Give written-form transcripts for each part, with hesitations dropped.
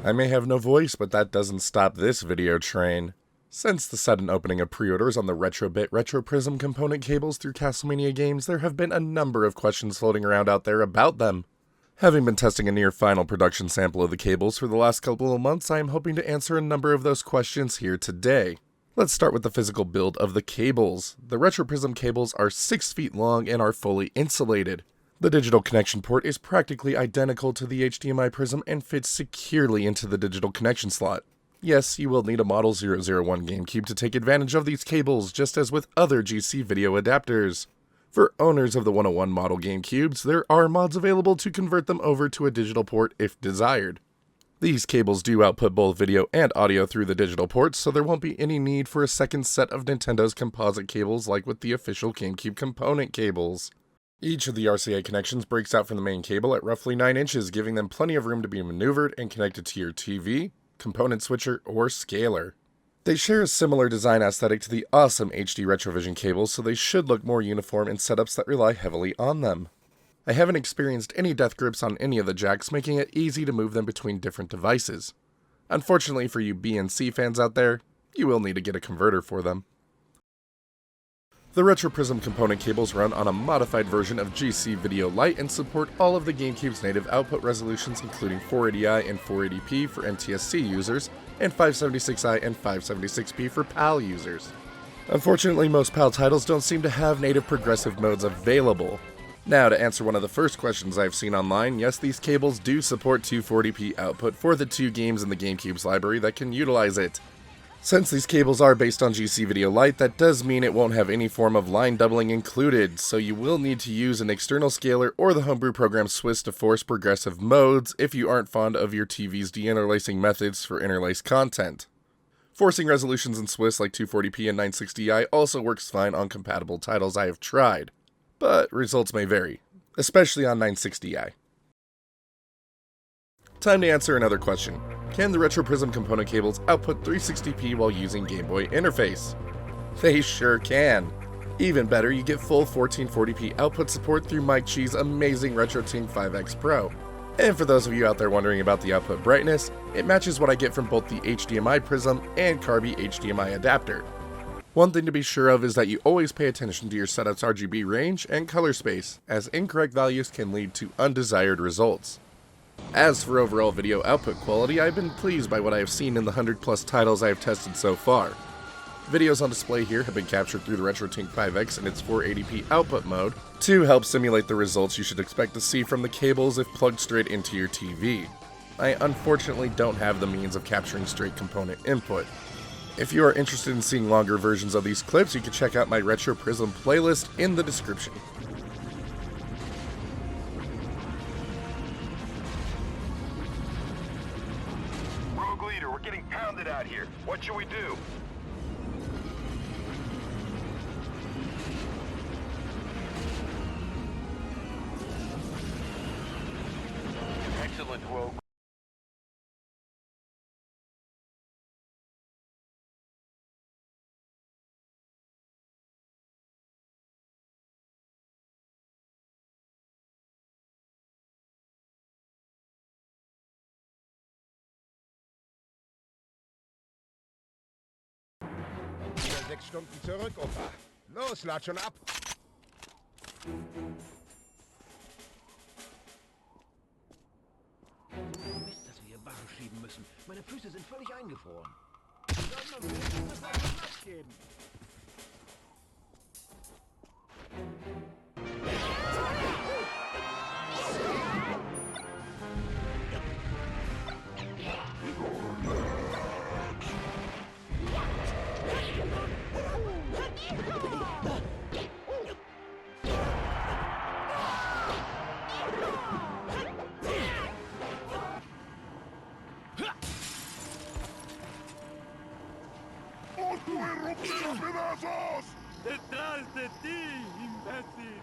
I may have no voice, but that doesn't stop this video train. Since the sudden opening of pre-orders on the Retro Prism component cables through Caslemania Games, there have been a number of questions floating around out there about them. Having been testing a near final production sample of the cables for the last couple of months, I am hoping to answer a number of those questions here today. Let's start with the physical build of the cables. The Retro Prism cables are 6 feet long and are fully insulated. The digital connection port is practically identical to the HDMI Prism and fits securely into the digital connection slot. Yes, you will need a Model 001 GameCube to take advantage of these cables, just as with other GC video adapters. For owners of the 101 model GameCubes, there are mods available to convert them over to a digital port if desired. These cables do output both video and audio through the digital ports, so there won't be any need for a second set of Nintendo's composite cables like with the official GameCube Component Cables. Each of the RCA connections breaks out from the main cable at roughly 9 inches, giving them plenty of room to be maneuvered and connected to your TV, component switcher, or scaler. They share a similar design aesthetic to the awesome HD Retrovision cables, so they should look more uniform in setups that rely heavily on them. I haven't experienced any death grips on any of the jacks, making it easy to move them between different devices. Unfortunately for you B and C fans out there, you will need to get a converter for them. The Retro Prism component cables run on a modified version of GC Video Lite and support all of the GameCube's native output resolutions, including 480i and 480p for NTSC users, and 576i and 576p for PAL users. Unfortunately, most PAL titles don't seem to have native progressive modes available. Now, to answer one of the first questions I've seen online, yes, these cables do support 240p output for the 2 games in the GameCube's library that can utilize it. Since these cables are based on GC Video Lite, that does mean it won't have any form of line doubling included, so you will need to use an external scaler or the homebrew program SMWiz to force progressive modes if you aren't fond of your TV's deinterlacing methods for interlaced content. Forcing resolutions in SMWiz like 240p and 960i also works fine on compatible titles I have tried, but results may vary, especially on 960i. Time to answer another question. Can the Retro Prism component cables output 360p while using Game Boy interface? They sure can. Even better, you get full 1440p output support through Mike Chi's amazing RT5X Pro. And for those of you out there wondering about the output brightness, it matches what I get from both the HDMI Prism and Carby HDMI adapter. One thing to be sure of is that you always pay attention to your setup's RGB range and color space, as incorrect values can lead to undesired results. As for overall video output quality, I've been pleased by what I have seen in the 100+ titles I have tested so far. Videos on display here have been captured through the RT5X in its 480p output mode to help simulate the results you should expect to see from the cables if plugged straight into your TV. I unfortunately don't have the means of capturing straight component input. If you are interested in seeing longer versions of these clips, you can check out my Retro Prism playlist in the description. Out here. What should we do? Excellent, Rogue. Wieder 6 Stunden zurück, Opa. Los, lad schon ab. Mist, dass wir hier Waren schieben müssen. Meine Füße sind völlig eingefroren. Wir sollten uns wenigstens einen Platz geben. ¡Detrás de ti, imbécil!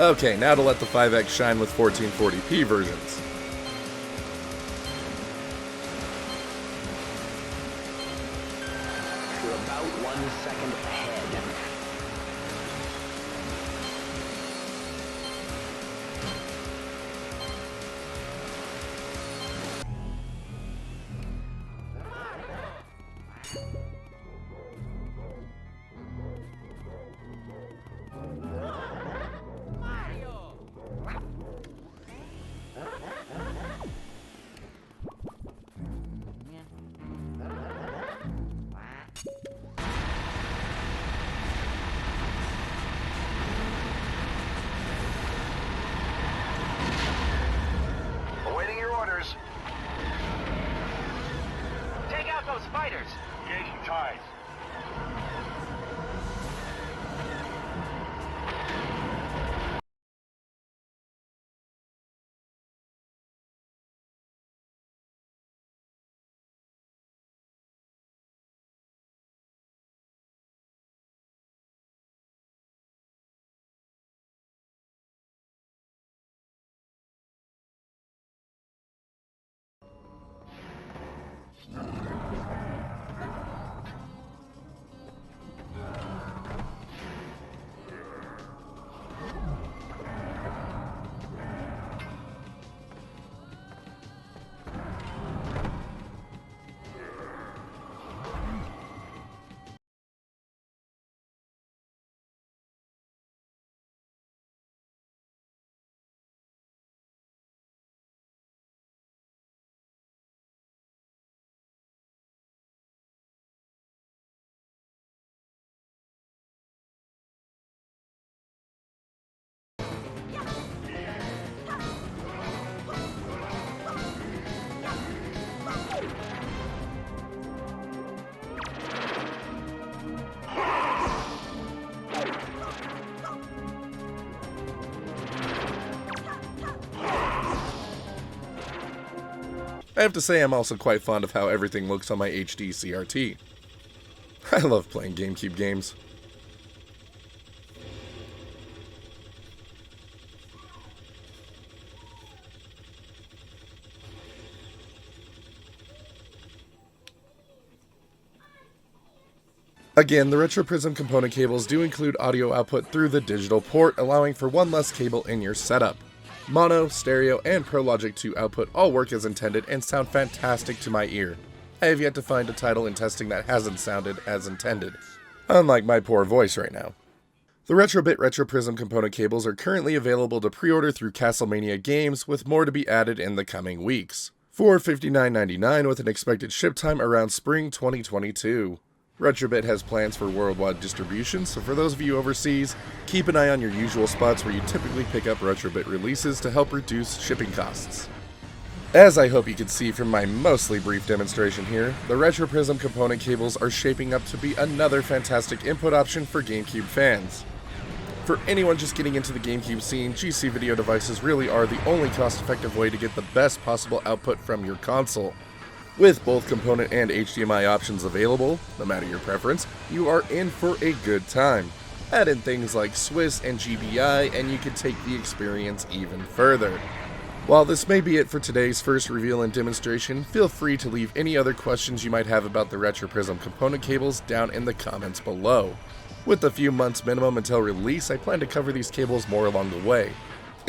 Okay, now to let the 5X shine with 1440p versions. You're about 1 second ahead. Awaiting your orders. Take out those fighters! Engaging ties. I have to say I'm also quite fond of how everything looks on my HD CRT. I love playing GameCube games. Again, the Retro Prism component cables do include audio output through the digital port, allowing for one less cable in your setup. Mono, stereo, and Pro Logic 2 output all work as intended and sound fantastic to my ear. I have yet to find a title in testing that hasn't sounded as intended, unlike my poor voice right now. The Retrobit Retro Prism component cables are currently available to pre-order through Caslemania Games, with more to be added in the coming weeks, for $59.99 with an expected ship time around spring 2022. Retrobit has plans for worldwide distribution, so for those of you overseas, keep an eye on your usual spots where you typically pick up Retrobit releases to help reduce shipping costs. As I hope you can see from my mostly brief demonstration here, the Retro Prism component cables are shaping up to be another fantastic input option for GameCube fans. For anyone just getting into the GameCube scene, GC video devices really are the only cost-effective way to get the best possible output from your console. With both component and HDMI options available, no matter your preference, you are in for a good time. Add in things like SMWiz and GBI and you can take the experience even further. While this may be it for today's first reveal and demonstration, feel free to leave any other questions you might have about the Retro Prism component cables down in the comments below. With a few months minimum until release, I plan to cover these cables more along the way.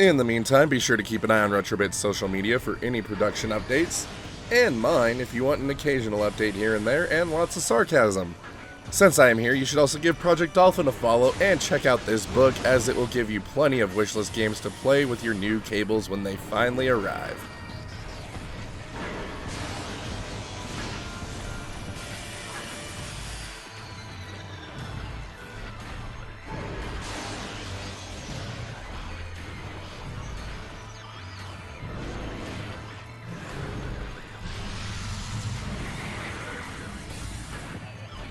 In the meantime, be sure to keep an eye on Retrobit's social media for any production updates, and mine if you want an occasional update here and there and lots of sarcasm. Since I am here, you should also give Project Dolphin a follow and check out this book, as it will give you plenty of wishlist games to play with your new cables when they finally arrive.